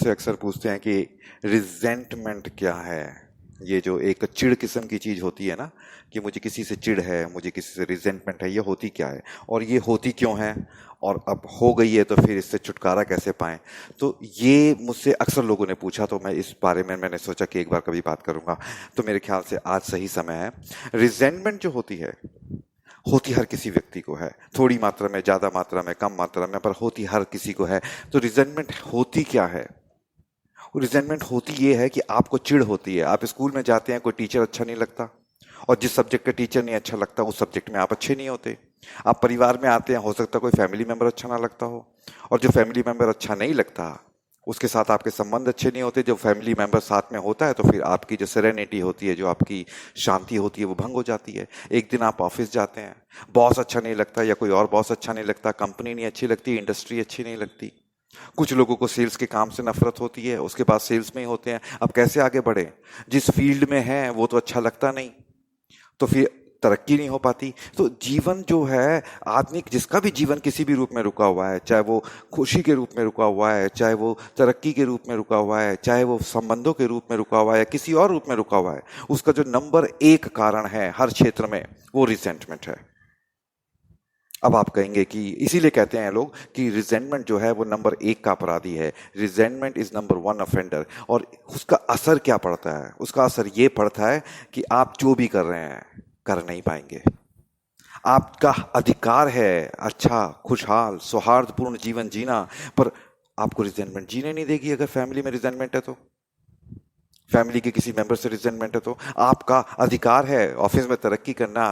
से अक्सर पूछते हैं कि रिजेंटमेंट क्या है। ये जो एक चिढ़ किस्म की चीज होती है ना, कि मुझे किसी से चिढ़ है, मुझे किसी से रिजेंटमेंट है, ये होती क्या है और ये होती क्यों है, और अब हो गई है तो फिर इससे छुटकारा कैसे पाएं। तो ये मुझसे अक्सर लोगों ने पूछा, तो मैं इस बारे में मैंने सोचा कि एक बार कभी बात करूंगा। तो मेरे ख्याल से आज सही समय है। रिजेंटमेंट जो होती हर किसी व्यक्ति को है, थोड़ी मात्रा में, ज्यादा मात्रा में, कम मात्रा में, पर होती हर किसी को है। तो रिजेंटमेंट होती क्या है? रिजेंटमेंट होती ये है कि आपको चिढ़ होती है। आप स्कूल में जाते हैं, कोई टीचर अच्छा नहीं लगता, और जिस सब्जेक्ट का टीचर नहीं अच्छा लगता उस सब्जेक्ट में आप अच्छे नहीं होते। आप परिवार में आते हैं, हो सकता है कोई फैमिली मेंबर अच्छा ना लगता हो, और जो फैमिली मेंबर अच्छा नहीं लगता उसके साथ आपके संबंध अच्छे नहीं होते। जब फैमिली मेंबर साथ में होता है तो फिर आपकी जो सेरेनिटी होती है, जो आपकी शांति होती है, वो भंग हो जाती है। एक दिन आप ऑफिस जाते हैं, बॉस अच्छा नहीं लगता, या कोई और बॉस अच्छा नहीं लगता, कंपनी नहीं अच्छी लगती, इंडस्ट्री अच्छी नहीं लगती। कुछ लोगों को सेल्स के काम से नफरत होती है, उसके बाद सेल्स में ही होते हैं। अब कैसे आगे बढ़े? जिस फील्ड में है वो तो अच्छा लगता नहीं, तो फिर तरक्की नहीं हो पाती। तो जीवन जो है, आदमी जिसका भी जीवन किसी भी रूप में रुका हुआ है, चाहे वो खुशी के रूप में रुका हुआ है, चाहे वो तरक्की के रूप में रुका हुआ है, चाहे वो संबंधों के रूप में रुका हुआ है, या किसी और रूप में रुका हुआ है, उसका जो नंबर एक कारण है हर क्षेत्र में, वो रिसेंटमेंट है। अब आप कहेंगे कि इसीलिए कहते हैं लोग कि रिजेंटमेंट जो है वो नंबर एक का अपराधी है। Resentment is number one offender. और उसका असर क्या पड़ता है? उसका असर ये पड़ता है कि आप जो भी कर रहे हैं कर नहीं पाएंगे। आपका अधिकार है अच्छा, खुशहाल, सौहार्दपूर्ण जीवन जीना, पर आपको रिजेंटमेंट जीने नहीं देगी। अगर फैमिली में रिजेंटमेंट है तो, फैमिली के किसी मेंबर से रिजेंटमेंट है तो, आपका अधिकार है ऑफिस में तरक्की करना,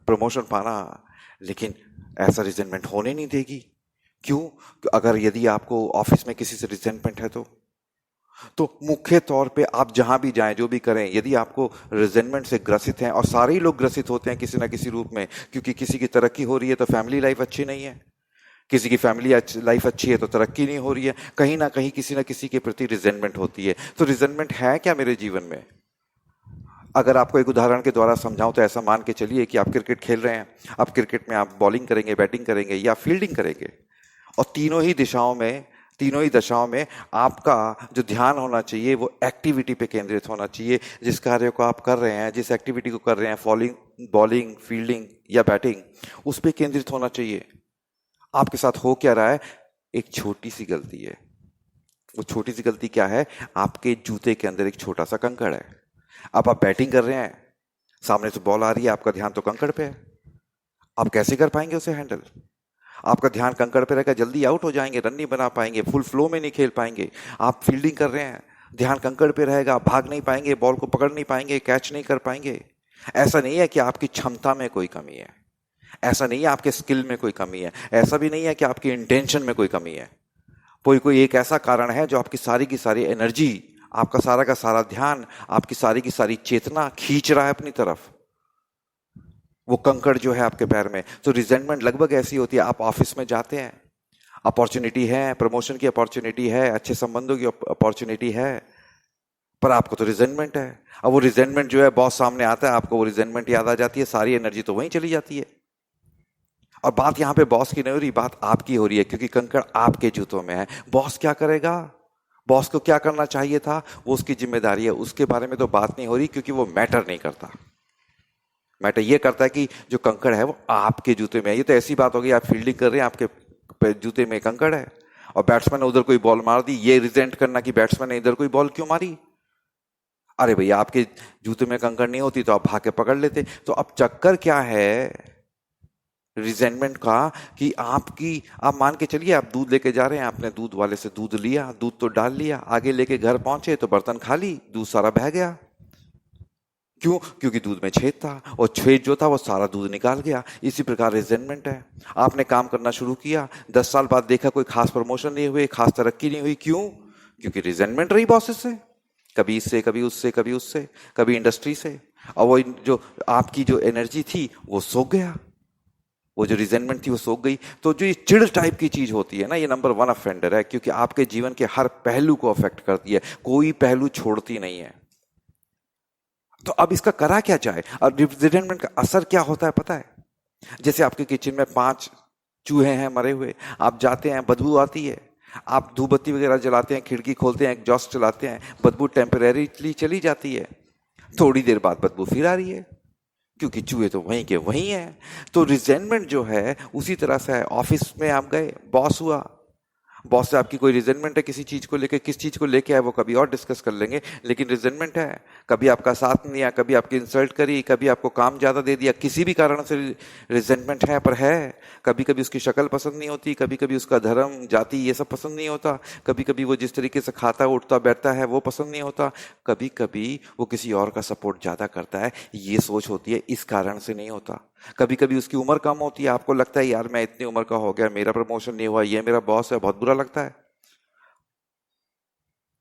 प्रमोशन पाना, लेकिन ऐसा रिजेंटमेंट होने नहीं देगी। क्यों? अगर यदि आपको ऑफिस में किसी से रिजेंटमेंट है तो मुख्य तौर पे आप जहां भी जाएं, जो भी करें, यदि आपको रिजेंटमेंट से ग्रसित हैं, और सारे ही लोग ग्रसित होते हैं किसी ना किसी रूप में, क्योंकि किसी की तरक्की हो रही है तो फैमिली लाइफ अच्छी नहीं है, किसी की फैमिली लाइफ अच्छी है तो तरक्की नहीं हो रही है, कहीं ना कहीं किसी ना किसी के प्रति रिजेंटमेंट होती है। तो रिजेंटमेंट है क्या मेरे जीवन में? अगर आपको एक उदाहरण के द्वारा समझाऊं तो ऐसा मान के चलिए कि आप क्रिकेट खेल रहे हैं। अब क्रिकेट में आप बॉलिंग करेंगे, बैटिंग करेंगे या फील्डिंग करेंगे, और तीनों ही दशाओं में आपका जो ध्यान होना चाहिए वो एक्टिविटी पे केंद्रित होना चाहिए। जिस कार्य को आप कर रहे हैं, जिस एक्टिविटी को कर रहे हैं, फॉलिंग, बॉलिंग, फील्डिंग या बैटिंग, उस पे केंद्रित होना चाहिए। आपके साथ हो क्या रहा है? एक छोटी सी गलती है। वो छोटी सी गलती क्या है? आपके जूते के अंदर एक छोटा सा कंकड़ है। अब आप बैटिंग कर रहे हैं, सामने से बॉल आ रही है, आपका ध्यान तो कंकड़ पे है। आप कैसे कर पाएंगे उसे हैंडल? आपका ध्यान कंकड़ पे रहेगा, जल्दी आउट हो जाएंगे, रन नहीं बना पाएंगे, फुल फ्लो में नहीं खेल पाएंगे। आप फील्डिंग कर रहे हैं, ध्यान कंकड़ पे रहेगा, आप भाग नहीं पाएंगे, बॉल को पकड़ नहीं पाएंगे, कैच नहीं कर पाएंगे। ऐसा नहीं है कि आपकी क्षमता में कोई कमी है, ऐसा नहीं है आपके स्किल में कोई कमी है, ऐसा भी नहीं है कि आपकी इंटेंशन में कोई कमी है। कोई कोई एक ऐसा कारण है जो आपकी सारी की सारी एनर्जी, आपका सारा का सारा ध्यान, आपकी सारी की सारी चेतना खींच रहा है अपनी तरफ। वो कंकड़ जो है आपके पैर में। तो रिजेंटमेंट लगभग ऐसी होती है। आप ऑफिस में जाते हैं, अपॉर्चुनिटी है, प्रमोशन की अपॉर्चुनिटी है, अच्छे संबंधों की अपॉर्चुनिटी है, पर आपको तो रिजेंटमेंट है। अब वो रिजेंटमेंट जो है, बॉस सामने आता है, आपको वो रिजेंटमेंट याद आ जाती है, सारी एनर्जी तो वहीं चली जाती है। और बात यहां पे बॉस की नहीं हो रही, बात आपकी हो रही है, क्योंकि कंकड़ आपके जूतों में है। बॉस क्या करेगा? बॉस को क्या करना चाहिए था, वो उसकी जिम्मेदारी है, उसके बारे में तो बात नहीं हो रही, क्योंकि वो मैटर नहीं करता। मैटर ये करता है कि जो कंकड़ है वो आपके जूते में है। ये तो ऐसी बात हो गई, आप फील्डिंग कर रहे हैं, आपके जूते में कंकड़ है, और बैट्समैन ने उधर कोई बॉल मार दी, ये रिजेंट करना कि बैट्समैन ने इधर कोई बॉल क्यों मारी। अरे भैया, आपके जूते में कंकड़ नहीं होती तो आप भाग के पकड़ लेते। तो अब चक्कर क्या है रिजेंटमेंट का, कि आप मान के चलिए, आप दूध लेके जा रहे हैं, आपने दूध वाले से दूध लिया, दूध तो डाल लिया, आगे लेके घर पहुंचे तो बर्तन खाली, दूध सारा बह गया। क्यों? क्योंकि दूध में छेद था, और छेद जो था वो सारा दूध निकाल गया। इसी प्रकार रिजेंटमेंट है। आपने काम करना शुरू किया, 10 साल बाद देखा कोई खास प्रमोशन नहीं हुई, खास तरक्की नहीं हुई। क्यों? क्योंकि रिजेंटमेंट रही बॉसेस से, कभी इससे, कभी उससे, कभी उससे, कभी इंडस्ट्री से, और वो जो आपकी जो एनर्जी थी वो सोख गया, वो जो रिजेंटमेंट थी वो सोख गई। तो जो ये चिढ़ टाइप की चीज होती है ना, ये नंबर वन ऑफेंडर है, क्योंकि आपके जीवन के हर पहलू को अफेक्ट करती है, कोई पहलू छोड़ती नहीं है। तो अब इसका करा क्या जाए, और रिजेंटमेंट का असर क्या होता है पता है? जैसे आपके किचन में 5 चूहे हैं मरे हुए, आप जाते हैं, बदबू आती है, आप धूप बत्ती वगैरह जलाते हैं, खिड़की खोलते हैं, एग्जॉस्ट चलाते हैं, बदबू टेम्परेरीली चली जाती है, थोड़ी देर बाद बदबू फिर आ रही है, क्योंकि चूहे तो वहीं के वहीं हैं। तो रिजेंटमेंट जो है उसी तरह से है। ऑफिस में आप गए, बॉस हुआ, बॉस से आपकी कोई रिजेंटमेंट है किसी चीज को लेके, किस चीज को लेके है वो कभी और डिस्कस कर लेंगे, लेकिन रिजेंटमेंट है। कभी आपका साथ नहीं दिया, कभी आपकी इंसल्ट करी, कभी आपको काम ज्यादा दे दिया, किसी भी कारण से रिजेंटमेंट है। पर है, कभी कभी उसकी शक्ल पसंद नहीं होती, कभी कभी उसका धर्म, जाति, ये सब पसंद नहीं होता, कभी कभी वो जिस तरीके से खाता उठता बैठता है वो पसंद नहीं होता, कभी कभी वो किसी और का सपोर्ट ज्यादा करता है, ये सोच होती है, इस कारण से नहीं होता। कभी कभी उसकी उम्र कम होती है, आपको लगता है यार मैं इतनी उम्र का हो गया, मेरा प्रमोशन नहीं हुआ, ये मेरा बॉस है, बहुत बुरा लगता है।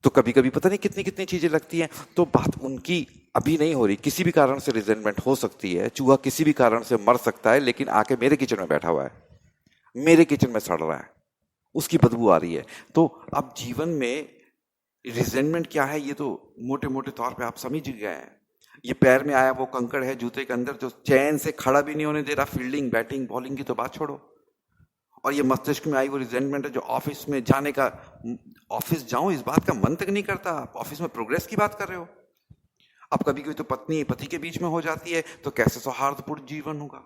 तो कभी कभी पता नहीं कितनी कितनी चीजें लगती हैं। तो बात उनकी अभी नहीं हो रही, किसी भी कारण से रिजेंटमेंट हो सकती है, चूहा किसी भी कारण से मर सकता है, लेकिन आके मेरे किचन में बैठा हुआ है, मेरे किचन में सड़ रहा है, उसकी बदबू आ रही है। तो अब जीवन में रिजेंटमेंट क्या है ये तो मोटे मोटे तौर पे आप समझ गए हैं। ये पैर में आया वो कंकड़ है जूते के अंदर, जो चैन से खड़ा भी नहीं होने दे रहा, फील्डिंग, बैटिंग, बॉलिंग की तो बात छोड़ो। और ये मस्तिष्क में आई वो रिजेंटमेंट है जो ऑफिस में जाने का, ऑफिस जाऊं इस बात का मन तक नहीं करता, आप ऑफिस में प्रोग्रेस की बात कर रहे हो। अब कभी कभी तो पत्नी पति के बीच में हो जाती है, तो कैसे सौहार्दपूर्ण जीवन होगा,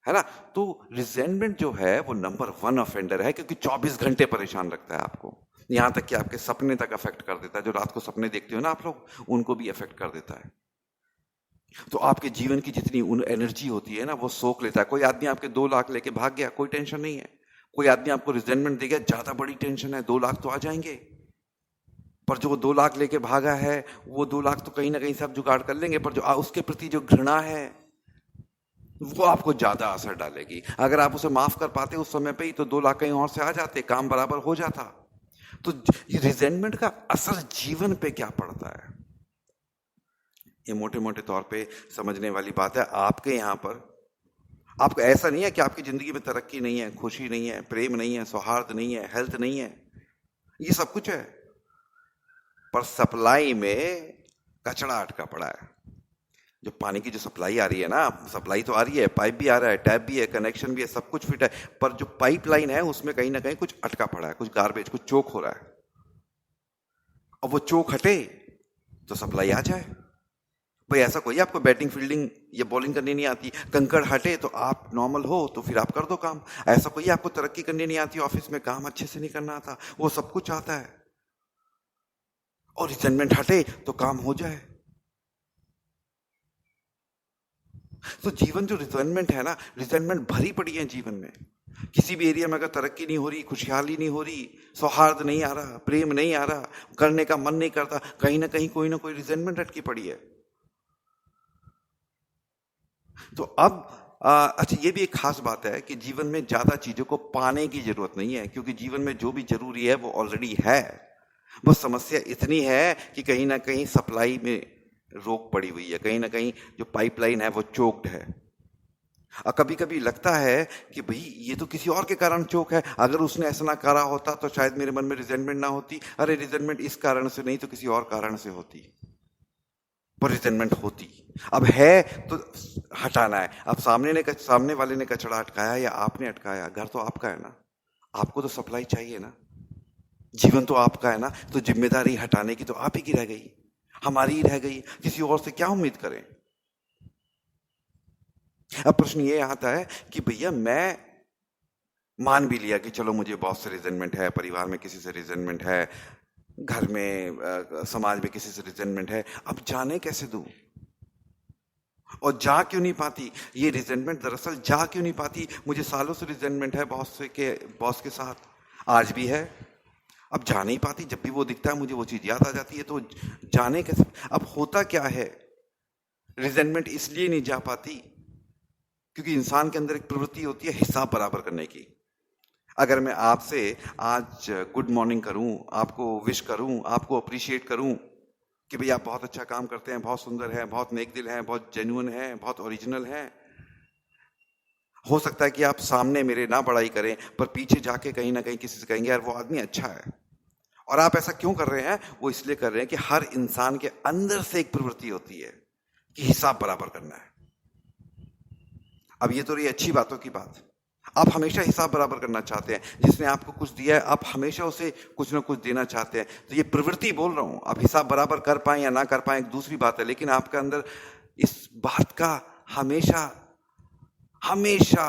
है ना। तो रिजेंटमेंट जो है वो नंबर 1 ऑफेंडर है, क्योंकि 24 घंटे परेशान रखता है आपको, यहां तक कि आपके सपने तक अफेक्ट कर देता है। जो रात को सपने देखते हो ना आप लोग, उनको भी अफेक्ट कर देता है। तो आपके जीवन की जितनी उन एनर्जी होती है ना, वो सोख लेता है। कोई आदमी आपके 2 लाख लेके भाग गया, कोई टेंशन नहीं है। कोई आदमी आपको रिजेंटमेंट दे गया, ज्यादा बड़ी टेंशन है। 2 लाख तो आ जाएंगे, पर जो 2 लाख लेके भागा है, वो 2 लाख तो कहीं ना कहीं सब जुगाड़ कर लेंगे, पर जो उसके प्रति जो घृणा है वो आपको ज्यादा असर डालेगी। अगर आप उसे माफ कर पाते उस समय पे ही, तो 2 लाख कहीं और से आ जाते, काम बराबर हो जाता। तो ये रिजेंटमेंट का असर जीवन पे क्या पड़ता है, ये मोटे मोटे तौर पे समझने वाली बात है। आपके यहां पर आपको ऐसा नहीं है कि आपकी जिंदगी में तरक्की नहीं है, खुशी नहीं है, प्रेम नहीं है, सौहार्द नहीं है, हेल्थ नहीं है, ये सब कुछ है, पर सप्लाई में कचड़ा अटका पड़ा है। जो पानी की जो सप्लाई आ रही है ना, सप्लाई तो आ रही है, पाइप भी आ रहा है, टैप भी है, कनेक्शन भी है, सब कुछ फिट है, पर जो पाइपलाइन है उसमें कहीं ना कहीं कुछ अटका पड़ा है, कुछ गार्बेज, कुछ चोक हो रहा है। और वो चोक हटे तो सप्लाई आ जाए। भाई ऐसा कोई आपको बैटिंग, फील्डिंग या बॉलिंग करनी नहीं आती, कंकड़ हटे तो आप नॉर्मल हो तो फिर आप कर दो काम। ऐसा कोई आपको तरक्की करनी नहीं आती, ऑफिस में काम अच्छे से नहीं करना आता, वो सब कुछ आता है। और रिजेंटमेंट हटे तो काम हो जाए। तो जीवन जो रिजेंटमेंट है ना, रिजेंटमेंट भरी पड़ी है जीवन में। किसी भी एरिया में अगर तरक्की नहीं हो रही, खुशहाली नहीं हो रही, सौहार्द नहीं आ रहा, प्रेम नहीं आ रहा, करने का मन नहीं करता, कहीं ना कोई रिजेंटमेंट अटकी पड़ी है। तो अब अच्छा, ये भी एक खास बात है कि जीवन में ज्यादा चीजों को पाने की जरूरत नहीं है, क्योंकि जीवन में जो भी जरूरी है वो ऑलरेडी है। बस समस्या इतनी है कि कहीं ना कहीं सप्लाई में रोक पड़ी हुई है, कहीं ना कहीं जो पाइपलाइन है वो चोक्ड है। और कभी कभी लगता है कि भाई ये तो किसी और के कारण चोक है, अगर उसने ऐसा ना करा होता तो शायद मेरे मन में रिजेंटमेंट ना होती। अरे रिजेंटमेंट इस कारण से नहीं तो किसी और कारण से होती, पर रिजेंटमेंट होती। अब है तो हटाना है। अब सामने वाले ने कचड़ा अटकाया या आपने अटकाया, घर तो आपका है ना, आपको तो सप्लाई चाहिए ना, जीवन तो आपका है ना, तो जिम्मेदारी हटाने की तो आप ही की रह गई, हमारी ही रह गई, किसी और से क्या उम्मीद करें। अब प्रश्न ये आता है कि भैया मैं मान भी लिया कि चलो मुझे बॉस से रिजेंटमेंट है, परिवार में किसी से रिजेंटमेंट है, घर में समाज में किसी से रिजेंटमेंट है, अब जाने कैसे दूं, और जा क्यों नहीं पाती ये रिजेंटमेंट, दरअसल जा क्यों नहीं पाती। मुझे सालों से रिजेंटमेंट है बॉस के साथ, आज भी है, अब जा नहीं पाती। जब भी वो दिखता है मुझे वो चीज याद आ जाती है, तो जाने कैसे। अब होता क्या है, रिजेंटमेंट इसलिए नहीं जा पाती क्योंकि इंसान के अंदर एक प्रवृत्ति होती है हिसाब बराबर करने की। अगर मैं आपसे आज गुड मॉर्निंग करूं, आपको विश करूं, आपको अप्रिशिएट करूं कि भाई आप बहुत अच्छा काम करते हैं, बहुत सुंदर है, बहुत नेक दिल है, बहुत जेन्युइन है, बहुत ओरिजिनल है, हो सकता है कि आप सामने मेरे ना बड़ाई करें, पर पीछे जाके कहीं ना कहीं किसी से कहेंगे यार वो आदमी अच्छा है। और आप ऐसा क्यों कर रहे हैं, वो इसलिए कर रहे हैं कि हर इंसान के अंदर से एक प्रवृत्ति होती है कि हिसाब बराबर करना है। अब ये तो रही अच्छी बातों की बात, आप हमेशा हिसाब बराबर करना चाहते हैं। जिसने आपको कुछ दिया है, आप हमेशा उसे कुछ ना कुछ देना चाहते हैं। तो ये प्रवृत्ति बोल रहा हूं। आप हिसाब बराबर कर पाए या ना कर पाए एक दूसरी बात है, लेकिन आपके अंदर इस बात का हमेशा हमेशा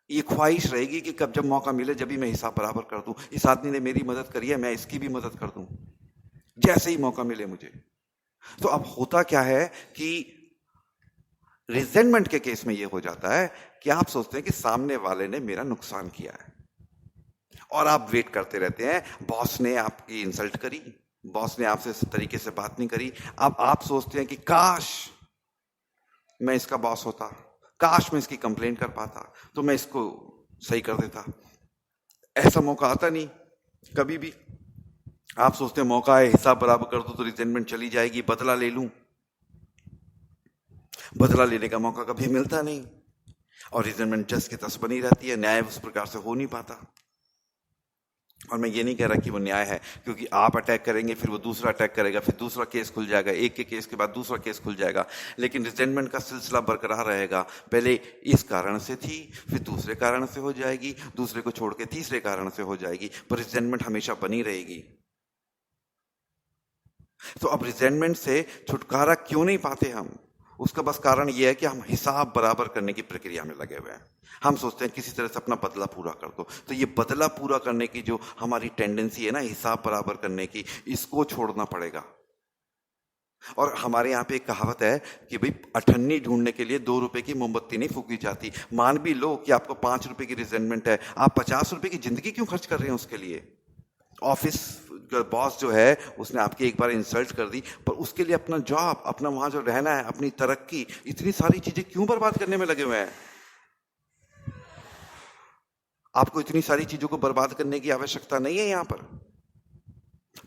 ये ख्वाहिश रहेगी कि कब जब मौका मिले जब भी मैं हिसाब बराबर कर दूं। इस आदमी ने मेरी मदद करी है, मैं इसकी भी मदद कर दूं जैसे ही मौका मिले मुझे। तो अब होता क्या है कि रिजेंटमेंट के केस में यह हो जाता है कि आप सोचते हैं कि सामने वाले ने मेरा नुकसान किया है और आप वेट करते रहते हैं। बॉस ने आपकी इंसल्ट करी, बॉस ने आपसे इस तरीके से बात नहीं करी। अब आप सोचते हैं कि काश मैं इसका बॉस होता, काश मैं इसकी कंप्लेन कर पाता तो मैं इसको सही कर देता। ऐसा मौका आता नहीं कभी भी। आप सोचते हैं मौका है, हिसाब बराबर कर दूं तो रिजेंटमेंट चली जाएगी, बदला ले लूं। बदला लेने का मौका कभी मिलता नहीं और रिजेंटमेंट जस की तस बनी रहती है। न्याय उस प्रकार से हो नहीं पाता। और मैं ये नहीं कह रहा कि वो न्याय है, क्योंकि आप अटैक करेंगे फिर वो दूसरा अटैक करेगा, फिर दूसरा केस खुल जाएगा, एक के केस के बाद दूसरा केस खुल जाएगा, लेकिन रिजेंटमेंट का सिलसिला बरकरार रहेगा। पहले इस कारण से थी, फिर दूसरे कारण से हो जाएगी, दूसरे को छोड़ के तीसरे कारण से हो जाएगी, पर रिजेंटमेंट हमेशा बनी रहेगी। तो अब रिजेंटमेंट से छुटकारा क्यों नहीं पाते हम? उसका बस कारण यह है कि हम हिसाब बराबर करने की प्रक्रिया में लगे हुए हैं। हम सोचते हैं किसी तरह से अपना बदला पूरा कर दो। तो ये बदला पूरा करने की जो हमारी टेंडेंसी है ना, हिसाब बराबर करने की, इसको छोड़ना पड़ेगा। और हमारे यहाँ पे एक कहावत है कि भाई अठन्नी ढूंढने के लिए 2 रुपए की मोमबत्ती नहीं फूकी जाती। मान भी लो कि आपको 5 रुपए की रिजेंटमेंट है, आप 50 रुपए की जिंदगी क्यों खर्च कर रहे हैं उसके लिए? ऑफिस बॉस जो है उसने आपकी एक बार इंसल्ट कर दी, पर उसके लिए अपना जॉब, अपना वहां जो रहना है, अपनी तरक्की, इतनी सारी चीजें क्यों बर्बाद करने में लगे हुए हैं? आपको इतनी सारी चीजों को बर्बाद करने की आवश्यकता नहीं है। यहां पर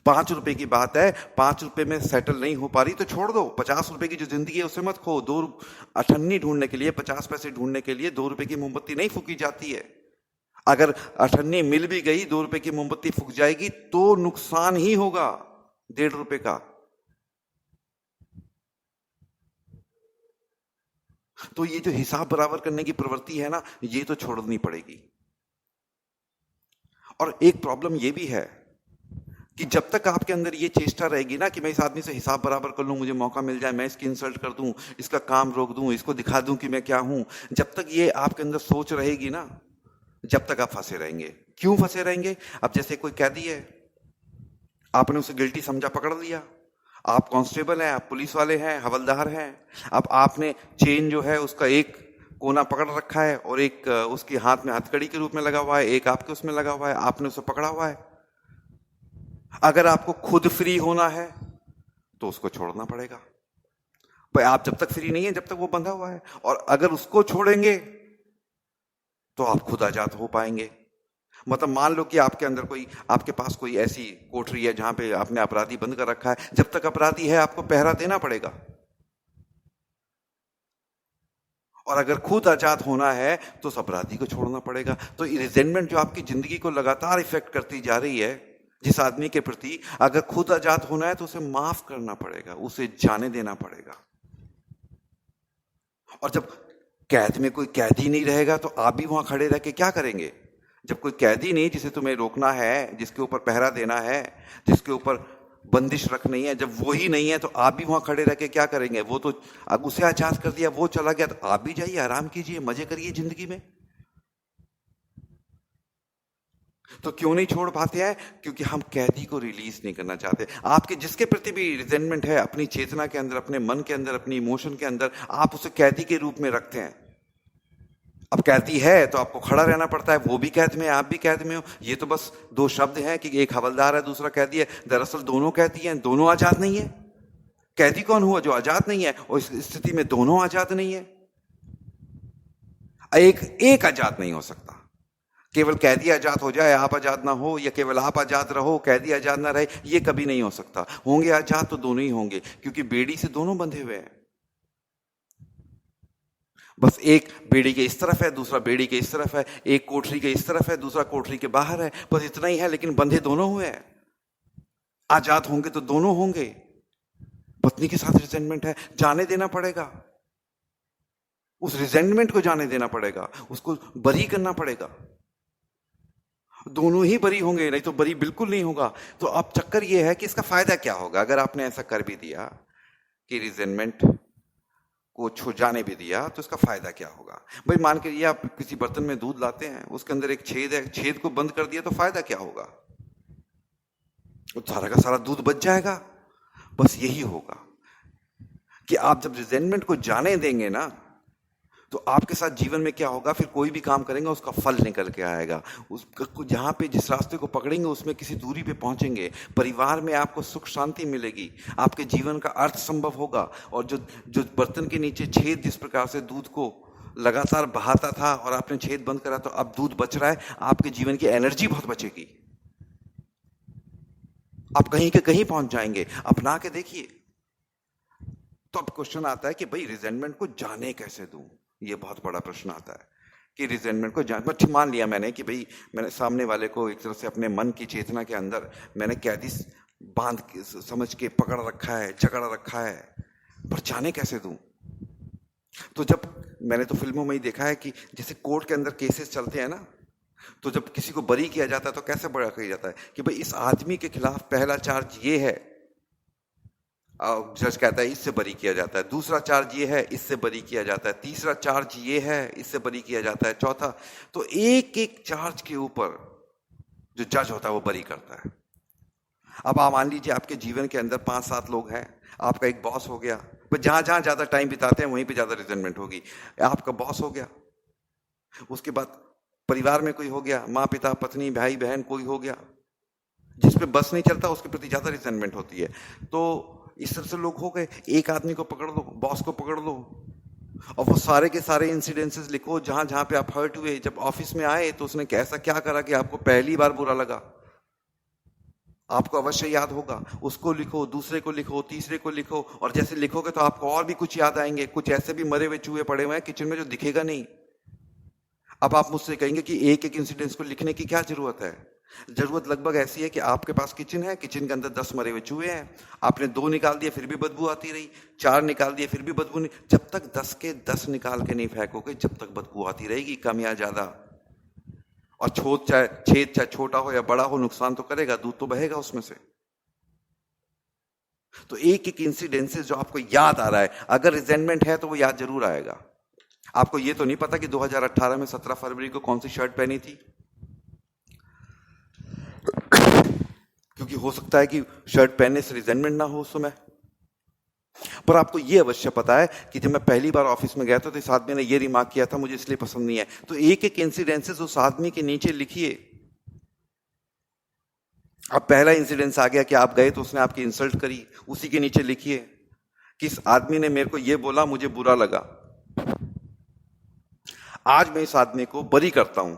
5 रुपए की बात है, 5 रुपए में सेटल नहीं हो पा रही तो छोड़ दो। 50 रुपए की जो जिंदगी है उसे मत खो। 2 अठन्नी ढूंढने के लिए, 50 पैसे ढूंढने के लिए 2 रुपए की मोमबत्ती नहीं फूकी जाती है। अगर अठन्नी मिल भी गई, 2 रुपए की मोमबत्ती फूक जाएगी तो नुकसान ही होगा 1.5 रुपए का। तो ये जो हिसाब बराबर करने की प्रवृत्ति है ना, ये तो छोड़नी पड़ेगी। और एक प्रॉब्लम ये भी है कि जब तक आपके अंदर ये चेष्टा रहेगी ना कि मैं इस आदमी से हिसाब बराबर कर लूं, मुझे मौका मिल जाए, मैं इसकी इंसल्ट कर दूं, इसका काम रोक दूं, इसको दिखा दूं कि मैं क्या हूं, जब तक ये आपके अंदर सोच रहेगी ना, जब तक आप फंसे रहेंगे। क्यों फंसे रहेंगे? अब जैसे कोई कैदी है, आपने उसे गिल्टी समझा, पकड़ लिया, आप कांस्टेबल हैं, आप पुलिस वाले हैं, हवलदार हैं, अब आपने चेन जो है उसका एक कोना पकड़ रखा है और एक उसके हाथ में हथकड़ी के रूप में लगा हुआ है, एक आपके उसमें लगा हुआ है, आपने उसे पकड़ा हुआ है। अगर आपको खुद फ्री होना है तो उसको छोड़ना पड़ेगा। भाई आप जब तक फ्री नहीं है, जब तक वो बंधा हुआ है, और अगर उसको छोड़ेंगे तो आप खुद आजाद हो पाएंगे। मतलब मान लो कि आपके अंदर कोई, आपके पास कोई ऐसी कोठरी है जहां पे आपने अपराधी बंद कर रखा है, जब तक अपराधी है आपको पहरा देना पड़ेगा। और अगर खुद आजाद होना है तो उस अपराधी को छोड़ना पड़ेगा। तो रिजेंटमेंट जो आपकी जिंदगी को लगातार इफेक्ट करती जा रही है जिस आदमी के प्रति, अगर खुद आजाद होना है तो उसे माफ करना पड़ेगा, उसे जाने देना पड़ेगा। और जब कैद में कोई कैदी नहीं रहेगा तो आप भी वहां खड़े रह के क्या करेंगे? जब कोई कैदी नहीं जिसे तुम्हें रोकना है, जिसके ऊपर पहरा देना है, जिसके ऊपर बंदिश रखनी है, जब वो ही नहीं है तो आप भी वहां खड़े रह के क्या करेंगे? वो तो अब उसे आजाद कर दिया, वो चला गया, तो आप भी जाइए, आराम कीजिए, मजे करिए जिंदगी में। तो क्यों नहीं छोड़ पाते हैं? क्योंकि हम कैदी को रिलीज नहीं करना चाहते। आपके जिसके प्रति भी रिजेंटमेंट है, अपनी चेतना के अंदर, अपने मन के अंदर, अपनी इमोशन के अंदर, आप उसे कैदी के रूप में रखते हैं। अब कैदी है तो आपको खड़ा रहना पड़ता है, वो भी कैद में है, आप भी कैद में हो। ये तो बस 2 शब्द हैं कि एक हवलदार है, दूसरा कैदी है। दरअसल दोनों कैदी हैं, दोनों आजाद नहीं है। कैदी कौन हुआ? जो आजाद नहीं है। और इस स्थिति में दोनों आजाद नहीं है। एक आजाद नहीं हो सकता। केवल कैदी आजाद हो जाए, आप आजाद ना हो, या केवल आप आजाद रहो, कैदी आजाद ना रहे, ये कभी नहीं हो सकता। होंगे आजाद तो दोनों ही होंगे, क्योंकि बेड़ी से दोनों बंधे हुए हैं। बस एक बेड़ी के इस तरफ है, दूसरा बेड़ी के इस तरफ है, एक कोठरी के इस तरफ है, दूसरा कोठरी के बाहर है, बस इतना ही है, लेकिन बंधे दोनों हुए हैं। आजाद होंगे तो दोनों होंगे। पत्नी के साथ रिजेंटमेंट है, जाने देना पड़ेगा। उस रिजेंटमेंट को जाने देना पड़ेगा, उसको बरी करना पड़ेगा। दोनों ही बरी होंगे, नहीं तो बरी बिल्कुल नहीं होगा। तो अब चक्कर ये है कि इसका फायदा क्या होगा अगर आपने ऐसा कर भी दिया कि रिजेंटमेंट को छू जाने भी दिया, तो इसका फायदा क्या होगा? भाई मान के ये आप किसी बर्तन में दूध लाते हैं, उसके अंदर एक छेद है, छेद को बंद कर दिया तो फायदा क्या होगा? वो सारा का सारा दूध बच जाएगा। बस यही होगा कि आप जब रिजेंटमेंट को जाने देंगे ना, तो आपके साथ जीवन में क्या होगा, फिर कोई भी काम करेंगे उसका फल निकल के आएगा। उसको जहां पे जिस रास्ते को पकड़ेंगे उसमें किसी दूरी पे पहुंचेंगे। परिवार में आपको सुख शांति मिलेगी, आपके जीवन का अर्थ संभव होगा। और जो जो बर्तन के नीचे छेद जिस प्रकार से दूध को लगातार बहाता था और आपने छेद बंद करा तो अब दूध बच रहा है, आपके जीवन की एनर्जी बहुत बचेगी, आप कहीं के कहीं पहुंच जाएंगे। अपना के देखिए। तो अब क्वेश्चन आता है कि भाई रिजेंटमेंट को जाने कैसे दूं? ये बहुत बड़ा प्रश्न आता है कि रिजेंटमेंट को जान, मान लिया मैंने कि भाई मैंने सामने वाले को एक तरह से अपने मन की चेतना के अंदर मैंने कैदी बांध के समझ के पकड़ रखा है, जकड़ रखा है, पर जाने कैसे दूं? तो जब मैंने तो फिल्मों में ही देखा है कि जैसे कोर्ट के अंदर केसेस चलते हैं ना, तो जब किसी को बरी किया जाता है तो कैसे बड़ा किया जाता है कि भाई इस आदमी के खिलाफ पहला चार्ज ये है, जज कहता है इससे बरी किया जाता है, दूसरा चार्ज ये है, इससे बरी किया जाता है, तीसरा चार्ज ये है, इससे बरी किया जाता है, चौथा। तो एक एक चार्ज के ऊपर जो जज होता है वो बरी करता है। अब आप मान लीजिए आपके जीवन के अंदर 5-7 लोग हैं, आपका एक बॉस हो गया, पर जहां जहां ज्यादा टाइम बिताते हैं वहीं पे ज्यादा रिजेंटमेंट होगी। आपका बॉस हो गया, उसके बाद परिवार में कोई हो गया, माँ पिता पत्नी भाई बहन कोई हो गया, जिस पे बस नहीं चलता उसके प्रति ज्यादा रिजेंटमेंट होती है। तो इस तरह से लोग हो गए। एक आदमी को पकड़ लो, बॉस को पकड़ लो, और वो सारे के सारे इंसिडेंसेस लिखो जहां जहां पे आप हर्ट हुए। जब ऑफिस में आए तो उसने कैसा क्या करा कि आपको पहली बार बुरा लगा, आपको अवश्य याद होगा। उसको लिखो, दूसरे को लिखो, तीसरे को लिखो, और जैसे लिखोगे तो आपको और भी कुछ याद आएंगे। कुछ ऐसे भी मरे हुए चूहे पड़े हुए हैं किचन में जो दिखेगा नहीं। अब आप मुझसे कहेंगे कि एक एक इंसिडेंस को लिखने की क्या जरूरत है? जरूरत लगभग ऐसी है कि आपके पास किचन है, किचन के अंदर 10 मरे हुए चूहे हैं, आपने 2 निकाल दिए फिर भी बदबू आती रही, 4 निकाल दिए फिर भी बदबू नहीं। जब तक 10 के 10 निकाल के नहीं फेंकोगे जब तक बदबू आती रहेगी, कम या ज्यादा। और छेद चाहे छोटा हो या बड़ा हो, नुकसान तो करेगा, दूध तो बहेगा उसमें से। तो एक एक इंसिडेंसेस जो आपको याद आ रहा है, अगर रिजेंटमेंट है तो वो याद जरूर आएगा। आपको ये तो नहीं पता कि 2018 में 17 फरवरी को कौन सी शर्ट पहनी थी, क्योंकि हो सकता है कि शर्ट पहनने से रिजेंटमेंट ना हो उस समय। पर आपको यह अवश्य पता है कि जब मैं पहली बार ऑफिस में गया था तो इस आदमी ने यह रिमार्क किया था, मुझे इसलिए पसंद नहीं है। तो एक एक इंसिडेंसेस उस आदमी के नीचे लिखिए। अब पहला इंसिडेंस आ गया कि आप गए तो उसने आपकी इंसल्ट करी, उसी के नीचे लिखिए कि इस आदमी ने मेरे को यह बोला, मुझे बुरा लगा, आज मैं इस आदमी को बरी करता हूं।